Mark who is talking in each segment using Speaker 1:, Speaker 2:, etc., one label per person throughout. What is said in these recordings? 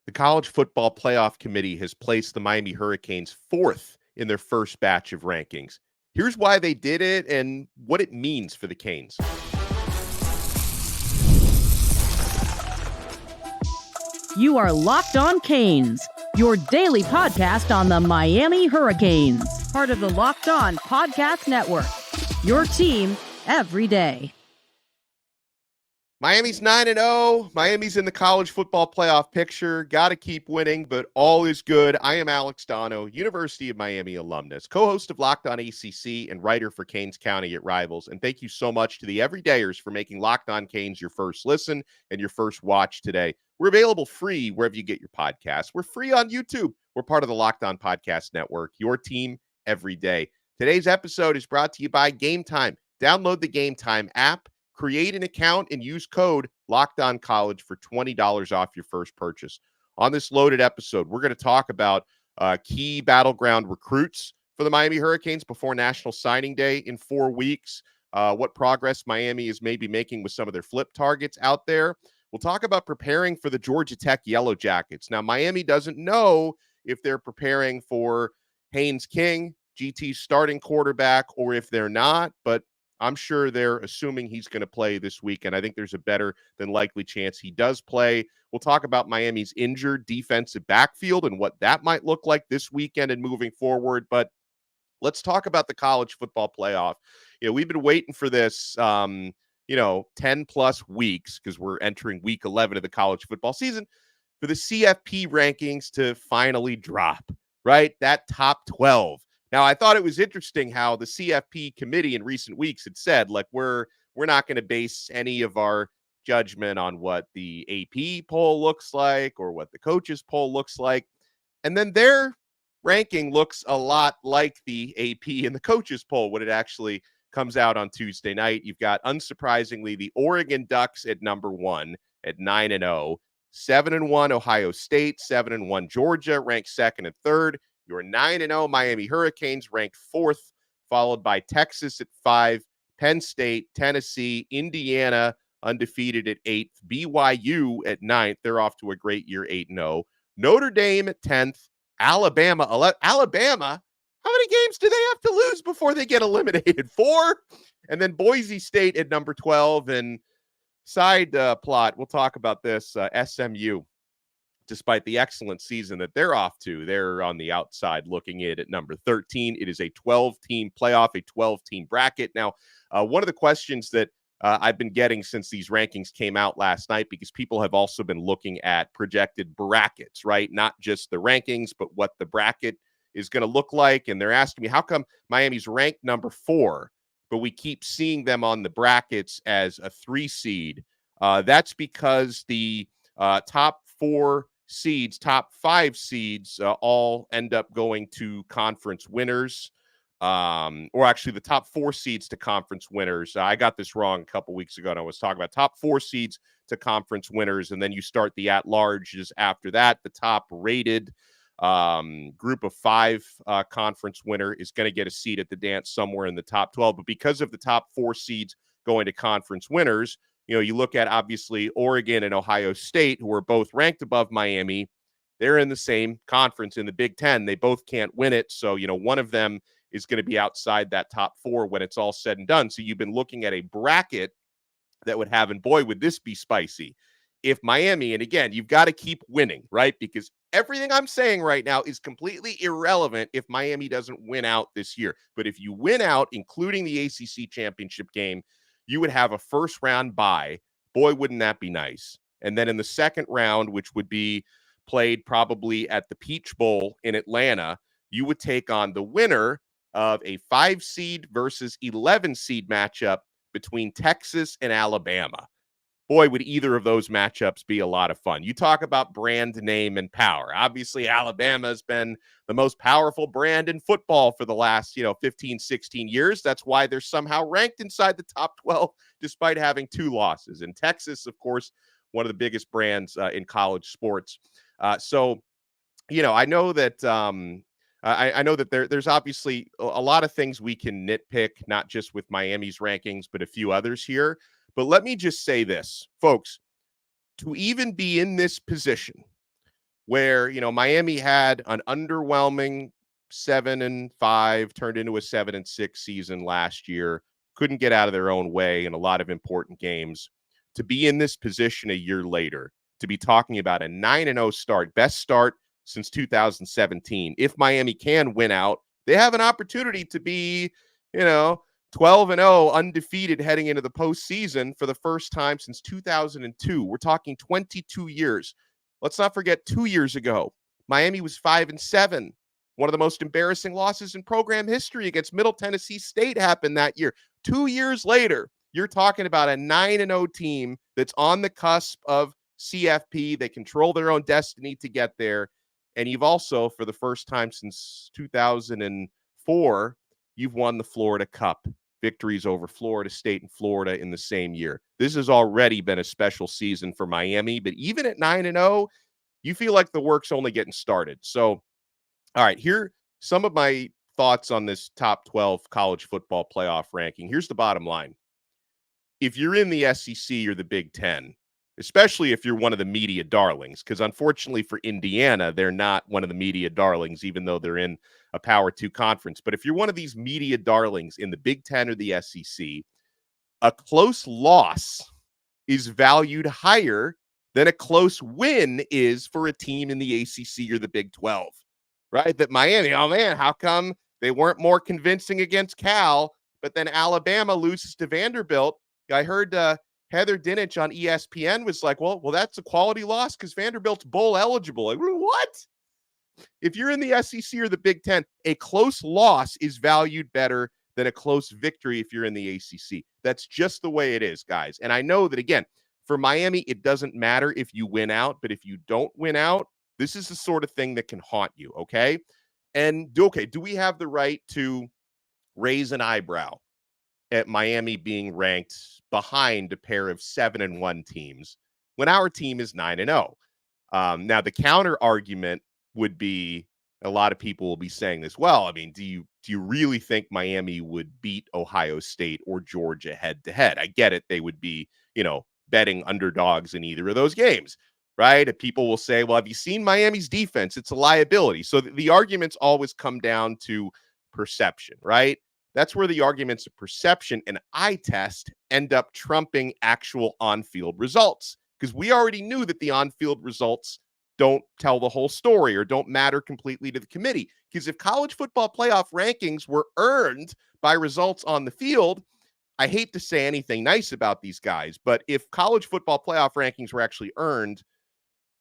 Speaker 1: The College Football Playoff Committee has placed the Miami Hurricanes fourth in their first batch of rankings. Here's why they did it and what it means for the Canes.
Speaker 2: You are Locked On Canes, your daily podcast on the Miami Hurricanes, part of the Locked On Podcast Network, your team every day.
Speaker 1: Miami's 9-0. Miami's in the college football playoff picture. Got to keep winning, but all is good. I am Alex Dono, University of Miami alumnus, co-host of Locked On ACC and writer for Canes County at Rivals. And thank you so much to the everydayers for making Locked On Canes your first listen and your first watch today. We're available free wherever you get your podcasts. We're free on YouTube. We're part of the Locked On Podcast Network, your team every day. Today's episode is brought to you by Game Time. Download the Game Time app. Create an account and use code LOCKEDONCollege for $20 off your first purchase. On this loaded episode, we're going to talk about key battleground recruits for the Miami Hurricanes before National Signing Day in 4 weeks, what progress Miami is maybe making with some of their flip targets out there. We'll talk about preparing for the Georgia Tech Yellow Jackets. Now, Miami doesn't know if they're preparing for Haynes King, GT's starting quarterback, or if they're not, but I'm sure they're assuming he's going to play this week, and I think there's a better than likely chance he does play. We'll talk about Miami's injured defensive backfield and what that might look like this weekend and moving forward. But let's talk about the college football playoff. We've been waiting for this, 10 plus weeks because we're entering week 11 of the college football season for the CFP rankings to finally drop, right? That top 12. Now, I thought it was interesting how the CFP committee in recent weeks had said, like, we're not going to base any of our judgment on what the AP poll looks like or what the coaches poll looks like. And then their ranking looks a lot like the AP and the coaches poll when it actually comes out on Tuesday night. You've got, unsurprisingly, the Oregon Ducks at number 1 at 9-0, 7-1 Ohio State, 7-1 Georgia, ranked second and third. Your 9-0 Miami Hurricanes ranked fourth, followed by Texas at 5, Penn State, Tennessee, Indiana undefeated at 8th, BYU at 9th. They're off to a great year, 8-0. Notre Dame at 10th, Alabama. Alabama, how many games do they have to lose before they get eliminated? 4? And then Boise State at number 12. And side plot, we'll talk about this, SMU. Despite the excellent season that they're off to, they're on the outside looking in at number 13. It is a 12-team playoff, a 12-team bracket. Now, one of the questions that I've been getting since these rankings came out last night, because people have also been looking at projected brackets, right? Not just the rankings, but what the bracket is going to look like. And they're asking me, how come Miami's ranked number 4, but we keep seeing them on the brackets as a 3 seed? That's because the top 4 seeds, top 5 seeds, all end up going to conference winners, or actually the top 4 seeds to conference winners. I got this wrong a couple weeks ago, and I was talking about top 4 seeds to conference winners, and then you start the at-larges after that. The top rated group of 5 conference winner is going to get a seat at the dance somewhere in the top 12, but because of the top 4 seeds going to conference winners, you look at, obviously, Oregon and Ohio State, who are both ranked above Miami. They're in the same conference in the Big Ten. They both can't win it. So, one of them is going to be outside that top 4 when it's all said and done. So you've been looking at a bracket that would have, and boy, would this be spicy, if Miami, and again, you've got to keep winning, right? Because everything I'm saying right now is completely irrelevant if Miami doesn't win out this year. But if you win out, including the ACC championship game, you would have a first round bye. Boy, wouldn't that be nice? And then in the second round, which would be played probably at the Peach Bowl in Atlanta, you would take on the winner of a 5 seed versus 11 seed matchup between Texas and Alabama. Boy, would either of those matchups be a lot of fun. You talk about brand name and power. Obviously, Alabama has been the most powerful brand in football for the last, 15, 16 years. That's why they're somehow ranked inside the top 12, despite having 2 losses. And Texas, of course, one of the biggest brands in college sports. So, I know that I know that there's obviously a lot of things we can nitpick, not just with Miami's rankings, but a few others here. But let me just say this, folks, to even be in this position, where, Miami had an underwhelming 7-5, turned into a 7-6 season last year, couldn't get out of their own way in a lot of important games. To be in this position a year later, to be talking about a 9-0 start, best start since 2017. If Miami can win out, they have an opportunity to be, 12-0, undefeated heading into the postseason for the first time since 2002. We're talking 22 years. Let's not forget 2 years ago, Miami was 5-7. One of the most embarrassing losses in program history against Middle Tennessee State happened that year. 2 years later, you're talking about a 9-0 team that's on the cusp of CFP. They control their own destiny to get there. And you've also, for the first time since 2004, you've won the Florida Cup. Victories over Florida State and Florida in the same year. This has already been a special season for Miami, but even at 9-0, you feel like the work's only getting started. So, all right, here some of my thoughts on this top 12 college football playoff ranking. Here's the bottom line. If you're in the SEC or the Big Ten, especially if you're one of the media darlings, because unfortunately for Indiana, they're not one of the media darlings, even though they're in a Power 2 conference. But if you're one of these media darlings in the Big Ten or the SEC, a close loss is valued higher than a close win is for a team in the ACC or the Big 12, right? That Miami, oh man, how come they weren't more convincing against Cal, but then Alabama loses to Vanderbilt? I heard Heather Dinich on ESPN was like, well, that's a quality loss because Vanderbilt's bowl eligible. Like, what? If you're in the SEC or the Big Ten, a close loss is valued better than a close victory if you're in the ACC. That's just the way it is, guys. And I know that, again, for Miami, it doesn't matter if you win out, but if you don't win out, this is the sort of thing that can haunt you, okay? And, do we have the right to raise an eyebrow at Miami being ranked behind a pair of 7-1 teams when our team is 9-0? Now, the counter argument would be, a lot of people will be saying this, well, I mean, do you really think Miami would beat Ohio State or Georgia head to head? I get it. They would be, betting underdogs in either of those games, right? And people will say, well, have you seen Miami's defense? It's a liability. So the arguments always come down to perception, right? That's where the arguments of perception and eye test end up trumping actual on-field results, because we already knew that the on-field results don't tell the whole story or don't matter completely to the committee. Because if college football playoff rankings were earned by results on the field, I hate to say anything nice about these guys, but if college football playoff rankings were actually earned,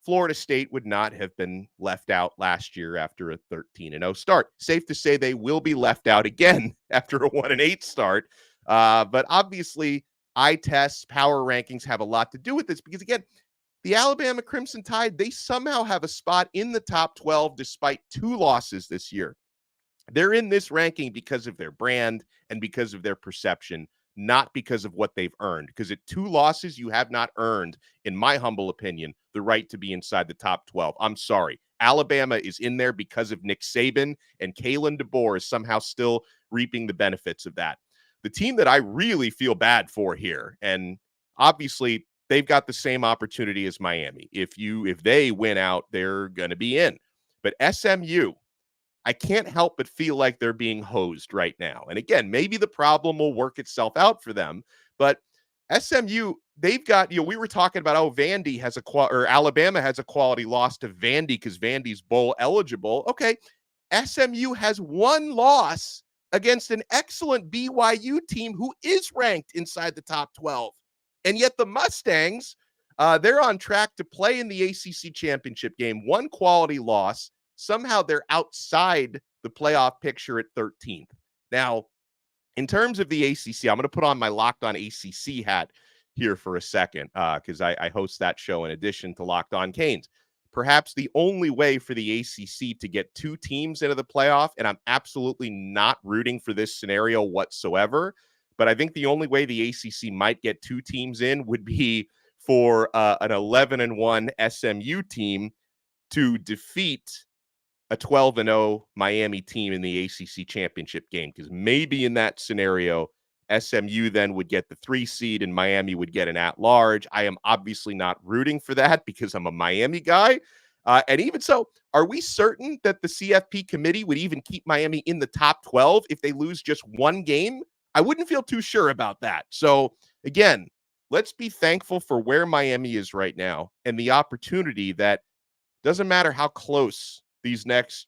Speaker 1: Florida State would not have been left out last year after a 13-0 start. Safe to say they will be left out again after a 1-8 start. But obviously, eye tests, power rankings have a lot to do with this because, again, the Alabama Crimson Tide, they somehow have a spot in the top 12 despite 2 losses this year. They're in this ranking because of their brand and because of their perception, not because of what they've earned. Because at 2 losses, you have not earned, in my humble opinion, the right to be inside the top 12. I'm sorry. Alabama is in there because of Nick Saban, and Kalen DeBoer is somehow still reaping the benefits of that. The team that I really feel bad for here, and obviously they've got the same opportunity as Miami. If they win out, they're going to be in. But SMU, I can't help but feel like they're being hosed right now. And again, maybe the problem will work itself out for them. But SMU, they've got, we were talking about, Vandy has Alabama has a quality loss to Vandy because Vandy's bowl eligible. Okay, SMU has 1 loss against an excellent BYU team who is ranked inside the top 12. And yet the Mustangs, they're on track to play in the ACC championship game. 1 quality loss. Somehow they're outside the playoff picture at 13th. Now, in terms of the ACC, I'm going to put on my Locked On ACC hat here for a second because I host that show in addition to Locked On Canes. Perhaps the only way for the ACC to get 2 teams into the playoff, and I'm absolutely not rooting for this scenario whatsoever, but I think the only way the ACC might get 2 teams in would be for an 11-1 SMU team to defeat a 12-0 Miami team in the ACC championship game, because maybe in that scenario, SMU then would get the 3 seed and Miami would get an at-large. I am obviously not rooting for that because I'm a Miami guy. And even so, are we certain that the CFP committee would even keep Miami in the top 12 if they lose just one game? I wouldn't feel too sure about that. So, again, let's be thankful for where Miami is right now and the opportunity that doesn't matter how close these next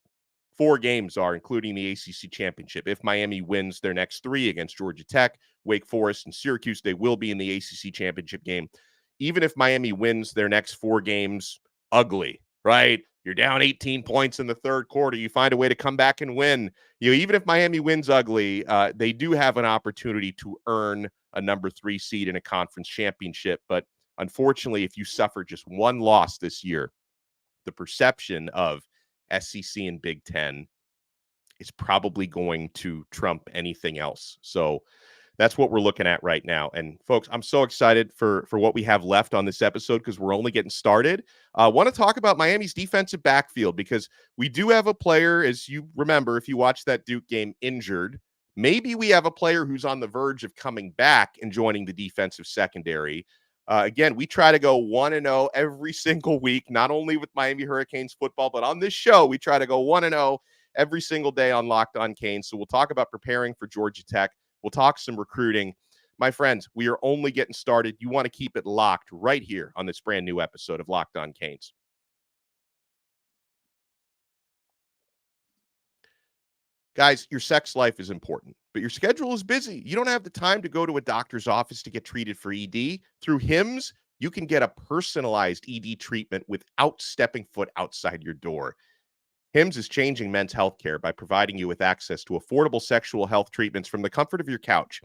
Speaker 1: 4 games are, including the ACC championship. If Miami wins their next 3 against Georgia Tech, Wake Forest, and Syracuse, they will be in the ACC championship game. Even if Miami wins their next 4 games ugly, right? You're down 18 points in the third quarter. You find a way to come back and win. Even if Miami wins ugly, they do have an opportunity to earn a number 3 seed in a conference championship. But unfortunately, if you suffer just one loss this year, the perception of SEC and Big Ten is probably going to trump anything else. So that's what we're looking at right now. And folks, I'm so excited for what we have left on this episode because we're only getting started. I want to talk about Miami's defensive backfield because we do have a player, as you remember, if you watch that Duke game, injured. Maybe we have a player who's on the verge of coming back and joining the defensive secondary. Again, we try to go 1-0 every single week, not only with Miami Hurricanes football, but on this show, we try to go 1-0 every single day on Locked On Canes. So we'll talk about preparing for Georgia Tech. We'll talk some recruiting. My friends, we are only getting started. You want to keep it locked right here on this brand new episode of Locked On Canes. Guys, your sex life is important, but your schedule is busy. You don't have the time to go to a doctor's office to get treated for ED. Through HIMS, you can get a personalized ED treatment without stepping foot outside your door. HIMS is changing men's health care by providing you with access to affordable sexual health treatments from the comfort of your couch.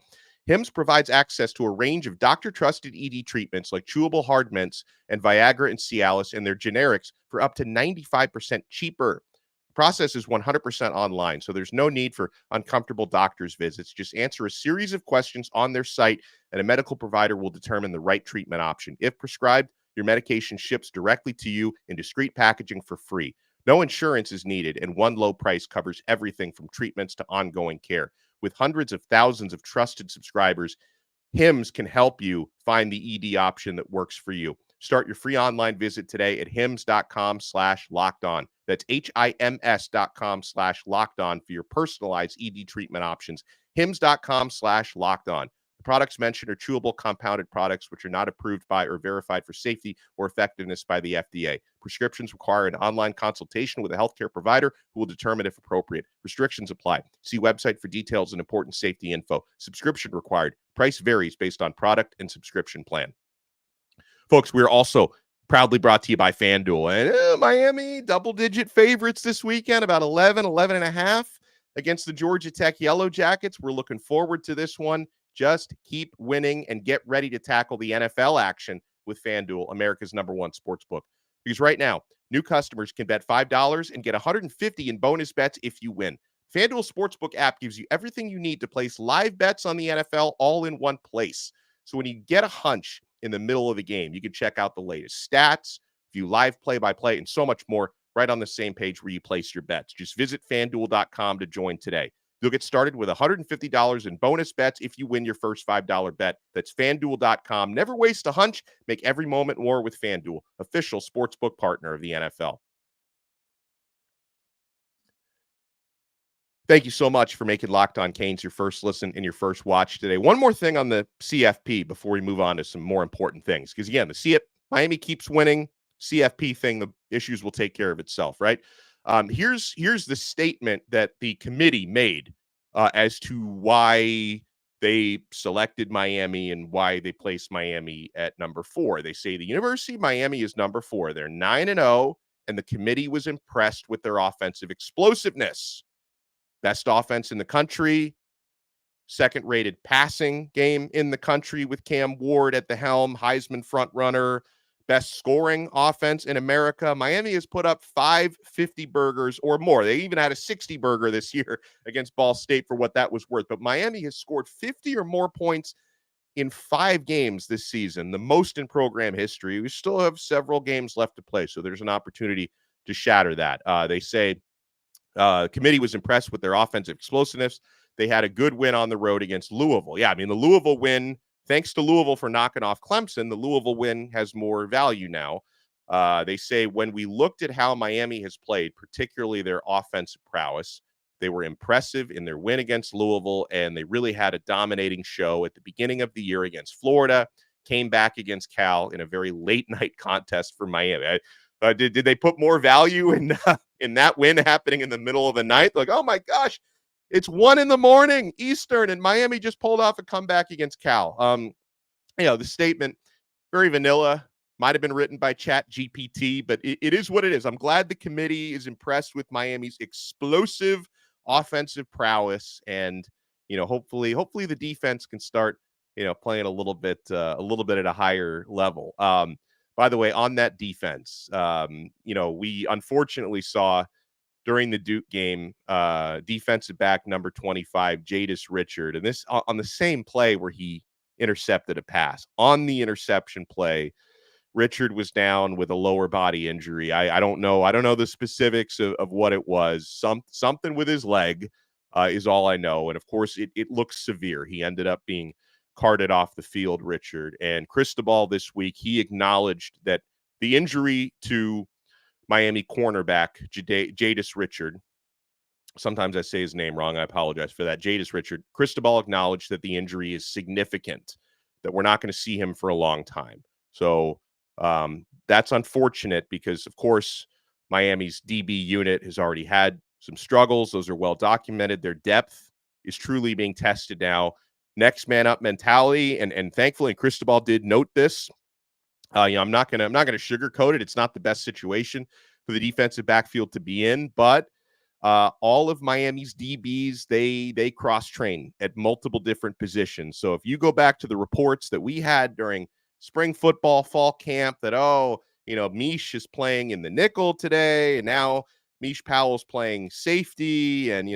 Speaker 1: HIMS provides access to a range of doctor-trusted ED treatments like chewable hard mints and Viagra and Cialis and their generics for up to 95% cheaper. The process is 100% online, so there's no need for uncomfortable doctor's visits. Just answer a series of questions on their site, and a medical provider will determine the right treatment option. If prescribed, your medication ships directly to you in discreet packaging for free. No insurance is needed, and one low price covers everything from treatments to ongoing care. With hundreds of thousands of trusted subscribers, HIMS can help you find the ED option that works for you. Start your free online visit today at hims.com/lockedon. That's HIMS.com/lockedon for your personalized ED treatment options. hims.com/lockedon. The products mentioned are chewable compounded products which are not approved by or verified for safety or effectiveness by the FDA. Prescriptions require an online consultation with a healthcare provider who will determine if appropriate. Restrictions apply. See website for details and important safety info. Subscription required. Price varies based on product and subscription plan. Folks, we are also proudly brought to you by FanDuel. And Miami, double-digit favorites this weekend, about 11 and a half against the Georgia Tech Yellow Jackets. We're looking forward to this one. Just keep winning and get ready to tackle the NFL action with FanDuel, America's #1 sportsbook. Because right now, new customers can bet $5 and get $150 in bonus bets if you win. FanDuel Sportsbook app gives you everything you need to place live bets on the NFL all in one place. So when you get a hunch in the middle of the game, you can check out the latest stats, view live play-by-play, and so much more right on the same page where you place your bets. Just visit FanDuel.com to join today. You'll get started with $150 in bonus bets if you win your first $5 bet. That's FanDuel.com. Never waste a hunch. Make every moment more with FanDuel, official sportsbook partner of the NFL. Thank you so much for making Locked On Canes your first listen and your first watch today. One more thing on the CFP before we move on to some more important things. Because again, Miami keeps winning. CFP thing, the issues will take care of itself, right? Here's the statement that the committee made as to why they selected Miami and why they placed Miami at number 4. They say the University of Miami is number 4. They're 9-0, and the committee was impressed with their offensive explosiveness. Best offense in the country, second-rated passing game in the country with Cam Ward at the helm, Heisman frontrunner, best scoring offense in America. Miami has put up 5 50-burgers or more. They even had a 60-burger this year against Ball State for what that was worth. But Miami has scored 50 or more points in 5 games this season, the most in program history. We still have several games left to play, so there's an opportunity to shatter that. They say the committee was impressed with their offensive explosiveness. They had a good win on the road against Louisville. Yeah, I mean, the Louisville win, thanks to Louisville for knocking off Clemson, the Louisville win has more value now. They say when we looked at how Miami has played, particularly their offensive prowess, they were impressive in their win against Louisville, and they really had a dominating show at the beginning of the year against Florida, came back against Cal in a very late night contest for Miami. Did they put more value in that win happening in the middle of the night? Like, oh my gosh, it's 1 a.m. Eastern, and Miami just pulled off a comeback against Cal. The statement, very vanilla, might have been written by Chat GPT, but it is what it is. I'm glad the committee is impressed with Miami's explosive offensive prowess, and hopefully the defense can start playing a little bit at a higher level. By the way, on that defense, we unfortunately saw during the Duke game, defensive back number 25, Jadis Richard, and this on the same play where he intercepted a pass. On the interception play, Richard was down with a lower body injury. I don't know the specifics of what it was. Something with his leg is all I know. And of course, it looks severe. He ended up being carted off the field, Richard. And Cristobal this week, he acknowledged that the injury to Miami cornerback Jadis Richard, sometimes I say his name wrong, I apologize for that, Jadis Richard, Cristobal acknowledged that the injury is significant, that we're not going to see him for a long time. So that's unfortunate because, of course, Miami's DB unit has already had some struggles. Those are well documented. Their depth is truly being tested now. Next man up mentality, and thankfully Cristobal did note this. I'm not gonna sugarcoat it. It's not the best situation for the defensive backfield to be in, but all of Miami's DBs, they cross-train at multiple different positions. So if you go back to the reports that we had during spring football, fall camp, that, Mish is playing in the nickel today, and now Mish Powell's playing safety, and,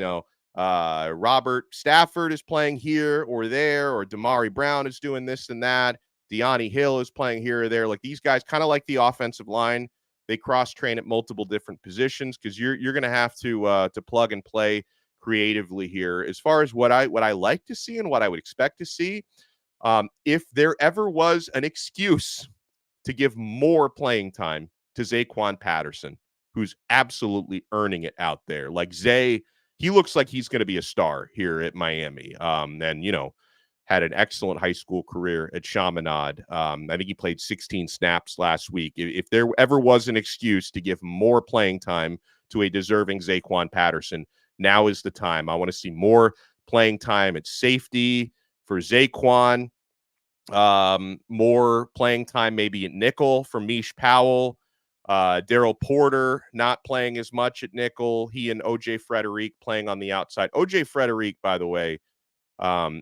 Speaker 1: Robert Stafford is playing here or there, or Damari Brown is doing this and that. Deani Hill is playing here or there. Like, these guys, kind of like the offensive line, they cross-train at multiple different positions because you're going to have to plug and play creatively here. As far as what I like to see and what I would expect to see, if there ever was an excuse to give more playing time to Zaquan Patterson, who's absolutely earning it out there. Like, Zay, he looks like he's going to be a star here at Miami. And, had an excellent high school career at Chaminade. I think he played 16 snaps last week. If there ever was an excuse to give more playing time to a deserving Zaquan Patterson, now is the time. I want to see more playing time at safety for Zaquan, more playing time maybe at nickel for Mish Powell. Daryl Porter not playing as much at nickel. He and OJ Frederic playing on the outside. OJ Frederic, by the way,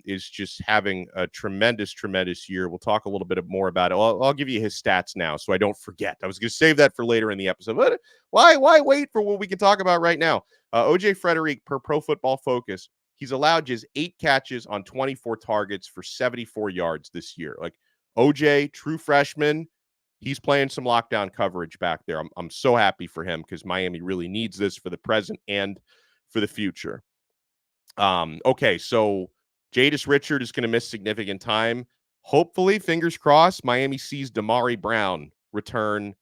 Speaker 1: is just having a tremendous year. We'll talk a little bit more about it. I'll give you his stats now so I don't forget. I was going to save that for later in the episode. But why wait for what we can talk about right now? OJ Frederic, per Pro Football Focus, he's allowed just 8 catches on 24 targets for 74 yards this year. Like, OJ, true freshman, he's playing some lockdown coverage back there. I'm so happy for him because Miami really needs this for the present and for the future. Okay, so Jadis Richard is going to miss significant time. Hopefully, fingers crossed, Miami sees Damari Brown return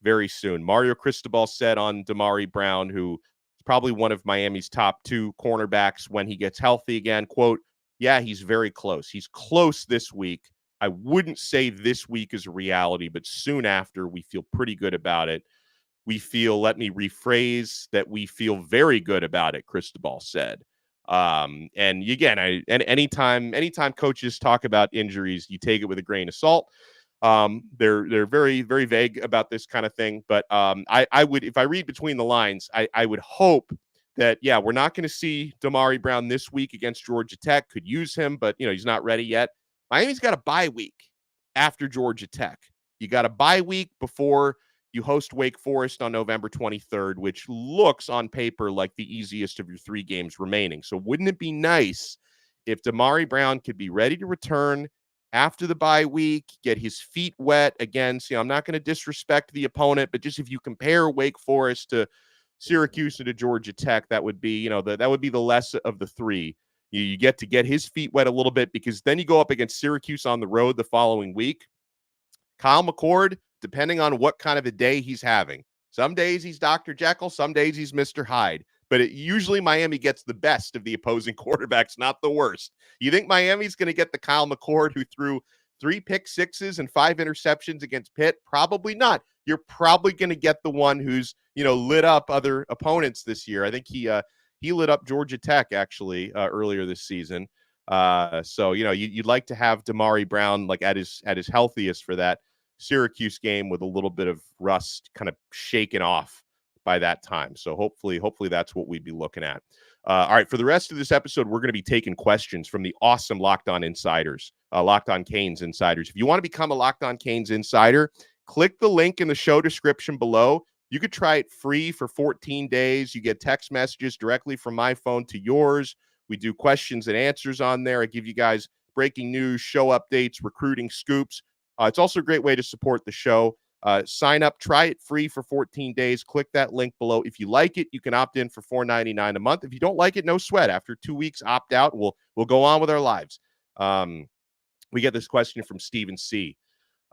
Speaker 1: very soon. Mario Cristobal said on Damari Brown, who is probably one of Miami's top 2 cornerbacks when he gets healthy again, quote, yeah, he's very close. He's close this week. I wouldn't say this week is a reality, but soon after, we feel pretty good about it. Let me rephrase that, we feel very good about it, Cristobal said. And again, anytime coaches talk about injuries, you take it with a grain of salt. They're very, very vague about this kind of thing. But I would, if I read between the lines, I would hope that, yeah, we're not going to see Damari Brown this week against Georgia Tech. Could use him, but he's not ready yet. Miami's got a bye week after Georgia Tech. You got a bye week before you host Wake Forest on November 23rd, which looks on paper like the easiest of your 3 games remaining. So wouldn't it be nice if Damari Brown could be ready to return after the bye week, get his feet wet against, I'm not going to disrespect the opponent, but just if you compare Wake Forest to Syracuse and to Georgia Tech, that would be, that would be the less of the 3. You get to get his feet wet a little bit, because then you go up against Syracuse on the road the following week. Kyle McCord, depending on what kind of a day he's having. Some days he's Dr. Jekyll, some days he's Mr. Hyde. But usually Miami gets the best of the opposing quarterbacks, not the worst. You think Miami's going to get the Kyle McCord who threw 3 pick sixes and 5 interceptions against Pitt? Probably not. You're probably going to get the one who's, lit up other opponents this year. I think he lit up Georgia Tech actually earlier this season. So you'd like to have Damari Brown like at his healthiest for that Syracuse game with a little bit of rust kind of shaken off by that time. So hopefully that's what we'd be looking at. All right, for the rest of this episode, we're going to be taking questions from the awesome Locked On Insiders, Locked On Canes Insiders. If you want to become a Locked On Canes Insider, click the link in the show description below. You could try it free for 14 days. You get text messages directly from my phone to yours. We do questions and answers on there. I give you guys breaking news, show updates, recruiting scoops. It's also a great way to support the show. Sign up, try it free for 14 days. Click that link below. If you like it, you can opt in for $4.99 a month. If you don't like it, no sweat. After 2 weeks, opt out. We'll go on with our lives. We get this question from Stephen C.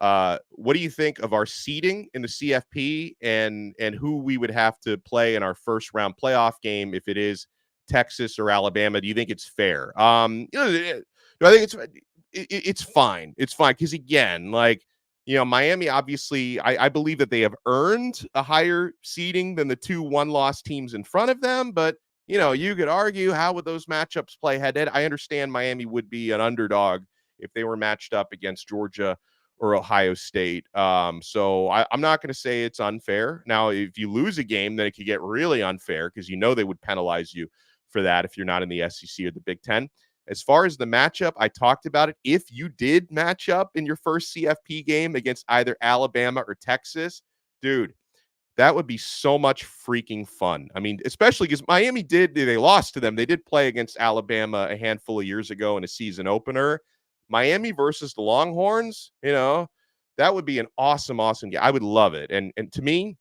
Speaker 1: What do you think of our seeding in the CFP and who we would have to play in our first round playoff game if it is Texas or Alabama? Do you think it's fair? I think it's fine. It's fine because again, Miami, obviously, I believe that they have earned a higher seeding than the 2 one-loss teams in front of them. But, you could argue how would those matchups play head-to-head. I understand Miami would be an underdog if they were matched up against Georgia or Ohio State. So I'm not going to say it's unfair. Now, if you lose a game, then it could get really unfair because they would penalize you for that if you're not in the SEC or the Big Ten. As far as the matchup, I talked about it. If you did match up in your first CFP game against either Alabama or Texas, dude, that would be so much freaking fun. I mean, especially because Miami they lost to them. They did play against Alabama a handful of years ago in a season opener. Miami versus the Longhorns, that would be an awesome game. I would love it. And to me,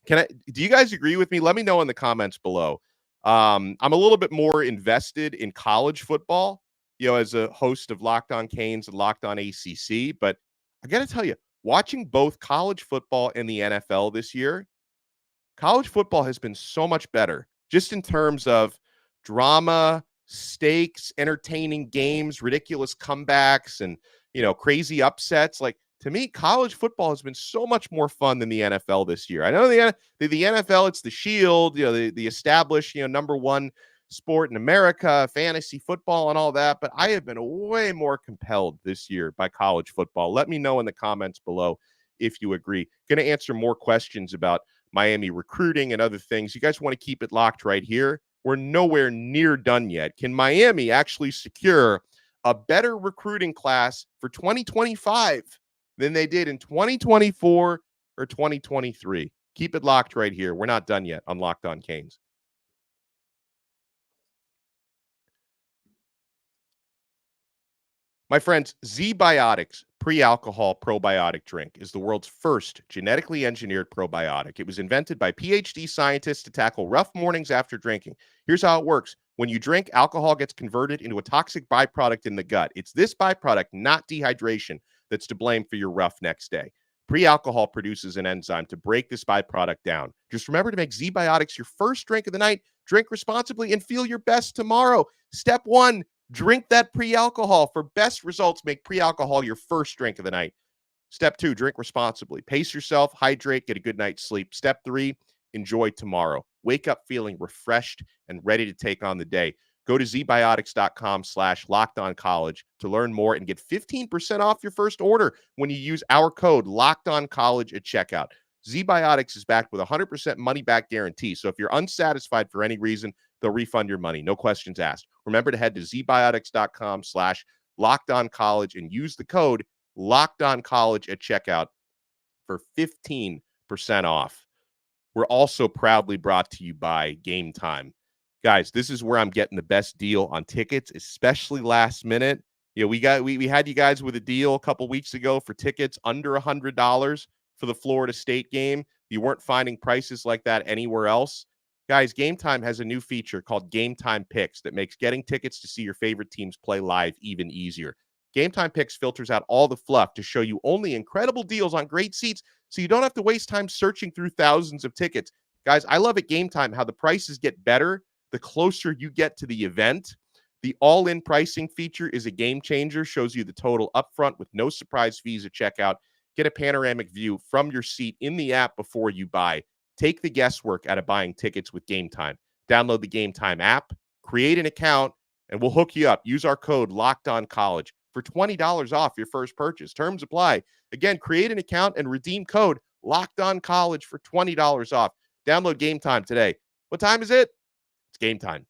Speaker 1: do you guys agree with me? Let me know in the comments below. I'm a little bit more invested in college football, as a host of Locked On Canes and Locked On ACC. But I got to tell you, watching both college football and the NFL this year, college football has been so much better just in terms of drama, stakes, entertaining games, ridiculous comebacks, and, crazy upsets. To me, college football has been so much more fun than the NFL this year. I know the NFL, it's the shield, the established, number one sport in America, fantasy football and all that. But I have been way more compelled this year by college football. Let me know in the comments below if you agree. Going to answer more questions about Miami recruiting and other things. You guys want to keep it locked right here. We're nowhere near done yet. Can Miami actually secure a better recruiting class for 2025 than they did in 2024 or 2023? Keep it locked right here. We're not done yet on Locked On Canes. My friends, Z-Biotics pre-alcohol probiotic drink is the world's first genetically engineered probiotic. It was invented by PhD scientists to tackle rough mornings after drinking. Here's how it works. When you drink, alcohol gets converted into a toxic byproduct in the gut. It's this byproduct, not dehydration, that's to blame for your rough next day. Pre-alcohol produces an enzyme to break this byproduct down. Just remember to make Z-Biotics your first drink of the night. Drink responsibly and feel your best tomorrow. Step 1, drink that pre-alcohol. For best results, make pre-alcohol your first drink of the night. Step 2, drink responsibly. Pace yourself, hydrate, get a good night's sleep. Step 3, enjoy tomorrow. Wake up feeling refreshed and ready to take on the day. Go to zbiotics.com/lockedoncollege to learn more and get 15% off your first order when you use our code LOCKEDONCollege at checkout. Z-Biotics is backed with a 100% money-back guarantee. So if you're unsatisfied for any reason, they'll refund your money. No questions asked. Remember to head to zbiotics.com/lockedoncollege and use the code LOCKEDONCollege at checkout for 15% off. We're also proudly brought to you by Game Time. Guys, this is where I'm getting the best deal on tickets, especially last minute. We had you guys with a deal a couple weeks ago for tickets under $100 for the Florida State game. You weren't finding prices like that anywhere else. Guys, Game Time has a new feature called Game Time Picks that makes getting tickets to see your favorite teams play live even easier. Game Time Picks filters out all the fluff to show you only incredible deals on great seats so you don't have to waste time searching through thousands of tickets. Guys, I love at Game Time how the prices get better the closer you get to the event. The all-in pricing feature is a game changer, shows you the total upfront with no surprise fees at checkout. Get a panoramic view from your seat in the app before you buy. Take the guesswork out of buying tickets with Game Time. Download the Game Time app, create an account, and we'll hook you up. Use our code LOCKEDONCollege for $20 off your first purchase. Terms apply. Again, create an account and redeem code LOCKEDONCollege for $20 off. Download Game Time today. What time is it? It's game time.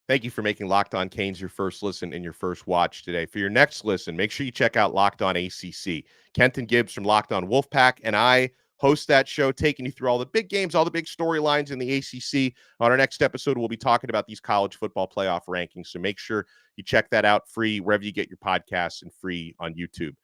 Speaker 1: Thank you for making Locked On Canes your first listen and your first watch today. For your next listen, make sure you check out Locked On ACC. Kenton Gibbs from Locked On Wolfpack and I host that show, taking you through all the big games, all the big storylines in the ACC. On our next episode, we'll be talking about these college football playoff rankings. So make sure you check that out free wherever you get your podcasts and free on YouTube.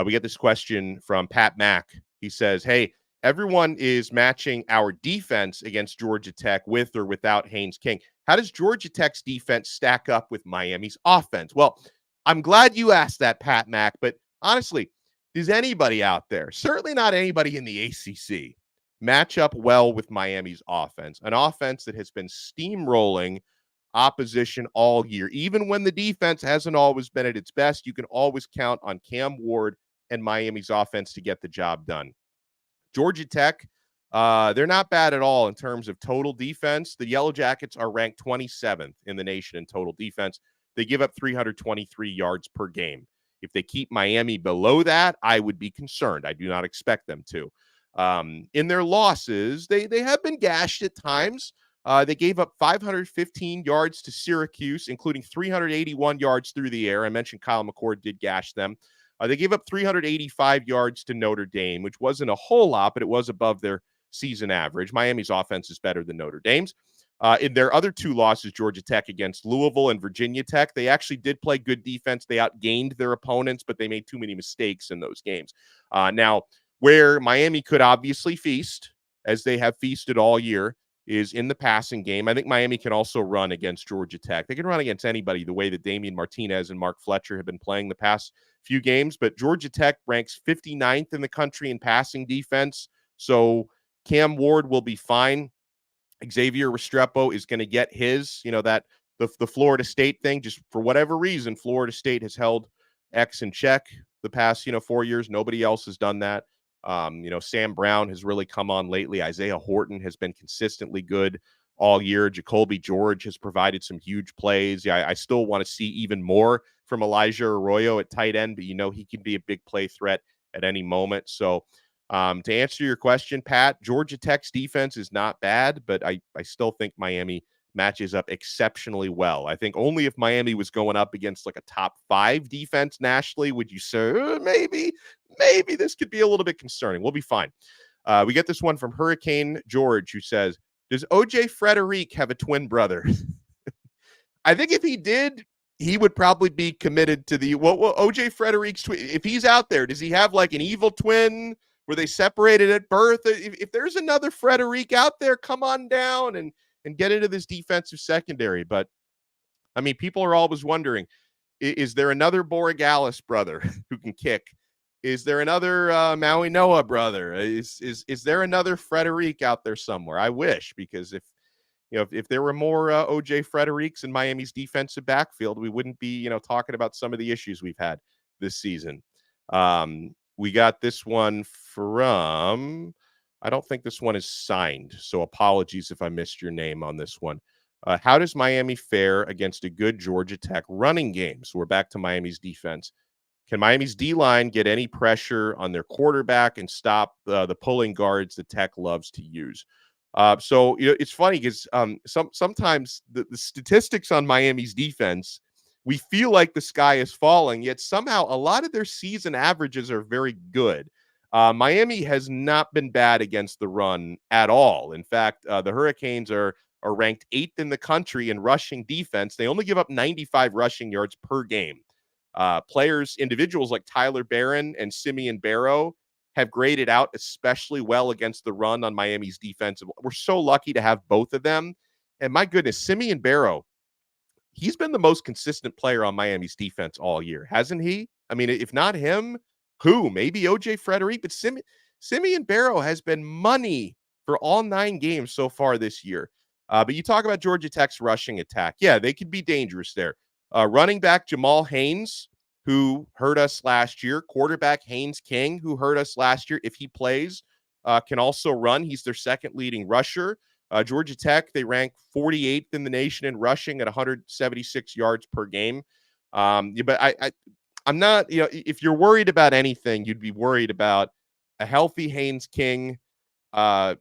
Speaker 1: We get this question from Pat Mack. He says, hey, everyone is matching our defense against Georgia Tech with or without Haynes King. How does Georgia Tech's defense stack up with Miami's offense? Well, I'm glad you asked that, Pat Mack, but honestly, does anybody out there, certainly not anybody in the ACC, match up well with Miami's offense? An offense that has been steamrolling opposition all year. Even when the defense hasn't always been at its best, you can always count on Cam Ward and Miami's offense to get the job done. Georgia Tech, they're not bad at all in terms of total defense. The Yellow Jackets are ranked 27th in the nation in total defense. They give up 323 yards per game. If they keep Miami below that, I would be concerned. I do not expect them to. In their losses, they have been gashed at times. They gave up 515 yards to Syracuse, including 381 yards through the air. I mentioned Kyle McCord did gash them. They gave up 385 yards to Notre Dame, which wasn't a whole lot, but it was above their season average. Miami's offense is better than Notre Dame's. In their other two losses, Georgia Tech against Louisville and Virginia Tech, they actually did play good defense. They outgained their opponents, but they made too many mistakes in those games. Now, where Miami could obviously feast, as they have feasted all year, is in the passing game. I think Miami can also run against Georgia Tech. They can run against anybody the way that Damian Martinez and Mark Fletcher have been playing the past few games, but Georgia Tech ranks 59th in the country in passing defense, so Cam Ward will be fine. Xavier Restrepo is going to get his, that the Florida State thing, just for whatever reason, Florida State has held X in check the past, 4 years. Nobody else has done that. Sam Brown has really come on lately. Isaiah Horton has been consistently good all year. Jacoby George has provided some huge plays. Yeah, I still want to see even more from Elijah Arroyo at tight end, but he can be a big play threat at any moment. So to answer your question, Pat, Georgia Tech's defense is not bad, but I still think Miami matches up exceptionally well. I think only if Miami was going up against like a top 5 defense nationally would you say, maybe this could be a little bit concerning. We'll be fine. We get this one from Hurricane George, who says, does OJ Frederic have a twin brother? I think if he did, he would probably be committed to the OJ Frederic's twin. If he's out there, does he have like an evil twin? Were they separated at birth? If there's another Frederic out there, come on down and get into this defensive secondary. But I mean, people are always wondering, is there another Borregales brother who can kick? Is there another Maui Noah brother? Is there another Frederic out there somewhere? I wish, because if there were more OJ Frederics in Miami's defensive backfield, we wouldn't be, talking about some of the issues we've had this season. We got this one from, I don't think this one is signed, so apologies if I missed your name on this one. How does Miami fare against a good Georgia Tech running game? So we're back to Miami's defense. Can Miami's D-line get any pressure on their quarterback and stop the pulling guards that Tech loves to use? So it's funny because sometimes the statistics on Miami's defense, we feel like the sky is falling, yet somehow a lot of their season averages are very good. Miami has not been bad against the run at all. In fact, the Hurricanes are ranked 8th in the country in rushing defense. They only give up 95 rushing yards per game. Individuals like Tyler Barron and Simeon Barrow have graded out especially well against the run on Miami's defense. We're so lucky to have both of them. And my goodness, Simeon Barrow, he's been the most consistent player on Miami's defense all year, hasn't he? I mean, if not him, who? Maybe OJ Frederick, but Simeon Barrow has been money for all 9 games so far this year. But you talk about Georgia Tech's rushing attack. Yeah, they could be dangerous there. Running back Jamal Haynes, who hurt us last year. Quarterback Haynes King, who hurt us last year. If he plays, can also run. He's their second leading rusher. Georgia Tech, they rank 48th in the nation in rushing at 176 yards per game. But I'm not, if you're worried about anything, you'd be worried about a healthy Haynes King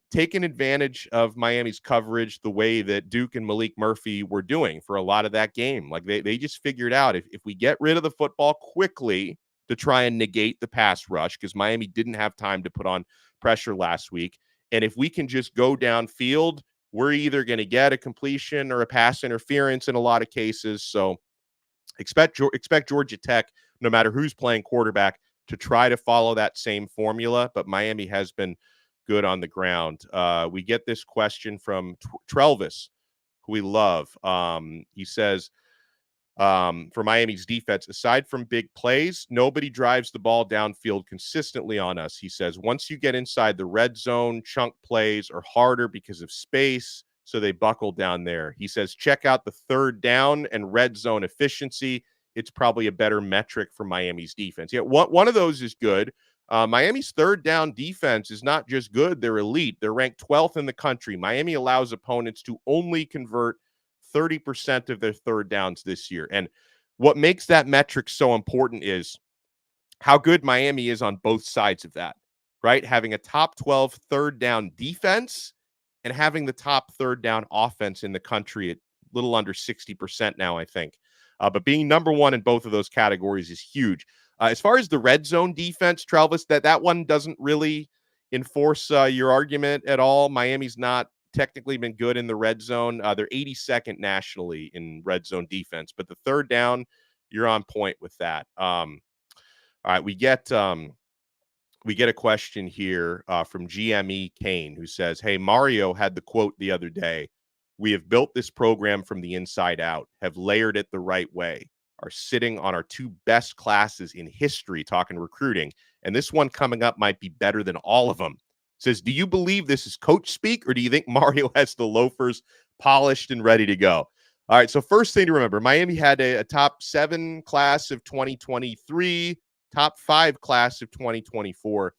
Speaker 1: taking advantage of Miami's coverage the way that Duke and Malik Murphy were doing for a lot of that game. Like they just figured out if we get rid of the football quickly to try and negate the pass rush, because Miami didn't have time to put on pressure last week. And if we can just go downfield, we're either going to get a completion or a pass interference in a lot of cases. So expect Georgia Tech, no matter who's playing quarterback, to try to follow that same formula. But Miami has been good on the ground. We get this question from Trelvis, who we love. He says, for Miami's defense, aside from big plays, nobody drives the ball downfield consistently on us. He says, once you get inside the red zone, chunk plays are harder because of space, so they buckle down there. He says, check out the third down and red zone efficiency. It's probably a better metric for Miami's defense. Yeah, one of those is good. Miami's third down defense is not just good, they're elite. They're ranked 12th in the country. Miami allows opponents to only convert 30% of their third downs this year. And what makes that metric so important is how good Miami is on both sides of that, right? Having a top 12 third down defense and having the top third down offense in the country at a little under 60% now, I think. But being number one in both of those categories is huge. As far as the red zone defense, Travis, that one doesn't really enforce your argument at all. Miami's not technically been good in the red zone. They're 82nd nationally in red zone defense, but the third down, you're on point with that. All right, we get a question here from GME Kane, who says, hey, Mario had the quote the other day. We have built this program from the inside out, have layered it the right way, are sitting on our 2 best classes in history talking recruiting. And this one coming up might be better than all of them. Says, do you believe this is coach speak, or do you think Mario has the loafers polished and ready to go? All right, so first thing to remember, Miami had a top 7 class of 2023, top 5 class of 2024.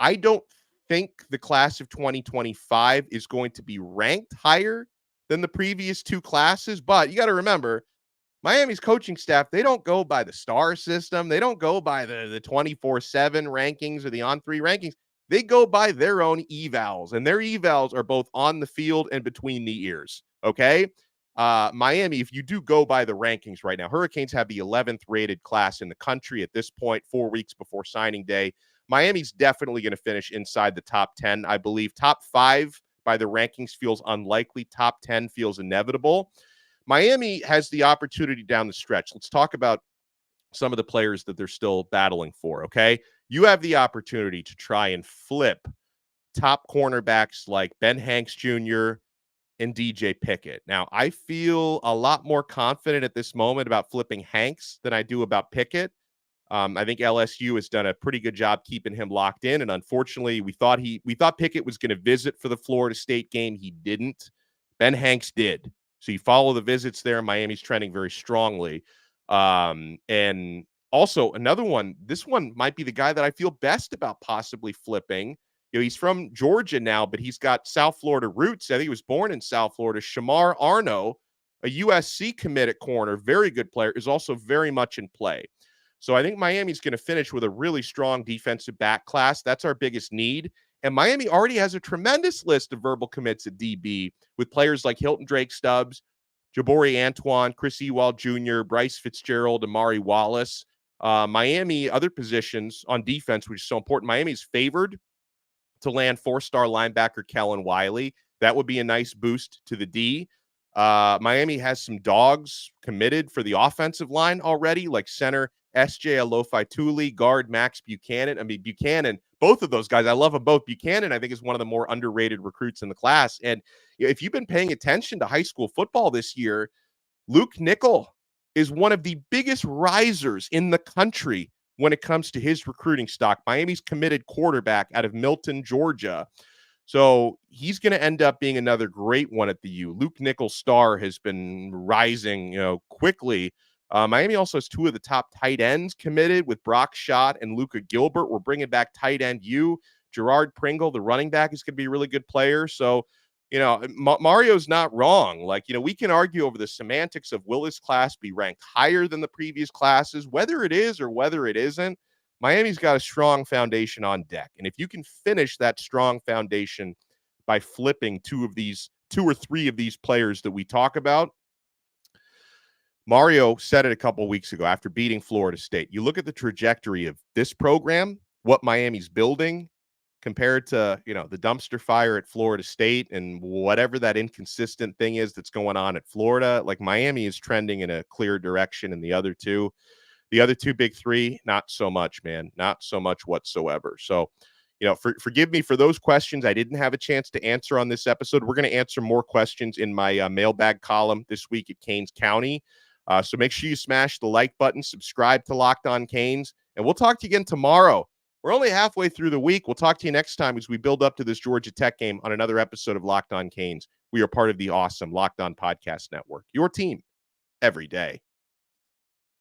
Speaker 1: I don't think the class of 2025 is going to be ranked higher than the previous 2 classes, but you got to remember, Miami's coaching staff, they don't go by the star system. They don't go by the 24/7 rankings or the on-3 rankings. They go by their own evals, and their evals are both on the field and between the ears, okay? Miami, if you do go by the rankings right now, Hurricanes have the 11th rated class in the country at this point, 4 weeks before signing day. Miami's definitely going to finish inside the top 10, I believe. Top 5 by the rankings feels unlikely. Top 10 feels inevitable. Miami has the opportunity down the stretch. Let's talk about some of the players that they're still battling for, okay? You have the opportunity to try and flip top cornerbacks like Ben Hanks Jr. and DJ Pickett. Now, I feel a lot more confident at this moment about flipping Hanks than I do about Pickett. I think LSU has done a pretty good job keeping him locked in, and unfortunately, we thought Pickett was going to visit for the Florida State game. He didn't. Ben Hanks did. So you follow the visits there. Miami's trending very strongly. And also another one, this one might be the guy that I feel best about possibly flipping. He's from Georgia now, but he's got South Florida roots. I think he was born in South Florida. Shamar Arno, a USC commit at corner, very good player, is also very much in play. So I think Miami's going to finish with a really strong defensive back class. That's our biggest need. And Miami already has a tremendous list of verbal commits at DB with players like Hilton Drake Stubbs, Jabari Antoine, Chris Ewald Jr., Bryce Fitzgerald, Amari Wallace. Miami, other positions on defense, which is so important. Miami's favored to land 4-star linebacker Kellen Wiley. That would be a nice boost to the D. Miami has some dogs committed for the offensive line already, like center SJ Alofai-Tuli, guard Max Buchanan. I mean, Buchanan, both of those guys, I love them both. Buchanan, I think, is one of the more underrated recruits in the class. And if you've been paying attention to high school football this year, Luke Nickel is one of the biggest risers in the country when it comes to his recruiting stock. Miami's committed quarterback out of Milton, Georgia. So he's going to end up being another great one at the U. Luke Nickel's star has been rising, quickly. Miami also has two of the top tight ends committed with Brock Schott and Luca Gilbert. We're bringing back tight end U. Gerard Pringle, the running back, is going to be a really good player. So, Mario's not wrong. We can argue over the semantics of will this class be ranked higher than the previous classes, whether it is or whether it isn't. Miami's got a strong foundation on deck. And if you can finish that strong foundation by flipping two or three of these players that we talk about, Mario said it a couple of weeks ago after beating Florida State. You look at the trajectory of this program, what Miami's building compared to, the dumpster fire at Florida State and whatever that inconsistent thing is that's going on at Florida. Miami is trending in a clear direction, and the other two big three, not so much, man. Not so much whatsoever. So, forgive me for those questions I didn't have a chance to answer on this episode. We're going to answer more questions in my mailbag column this week at Canes County. So make sure you smash the like button, subscribe to Locked On Canes, and we'll talk to you again tomorrow. We're only halfway through the week. We'll talk to you next time as we build up to this Georgia Tech game on another episode of Locked On Canes. We are part of the awesome Locked On Podcast Network, your team every day.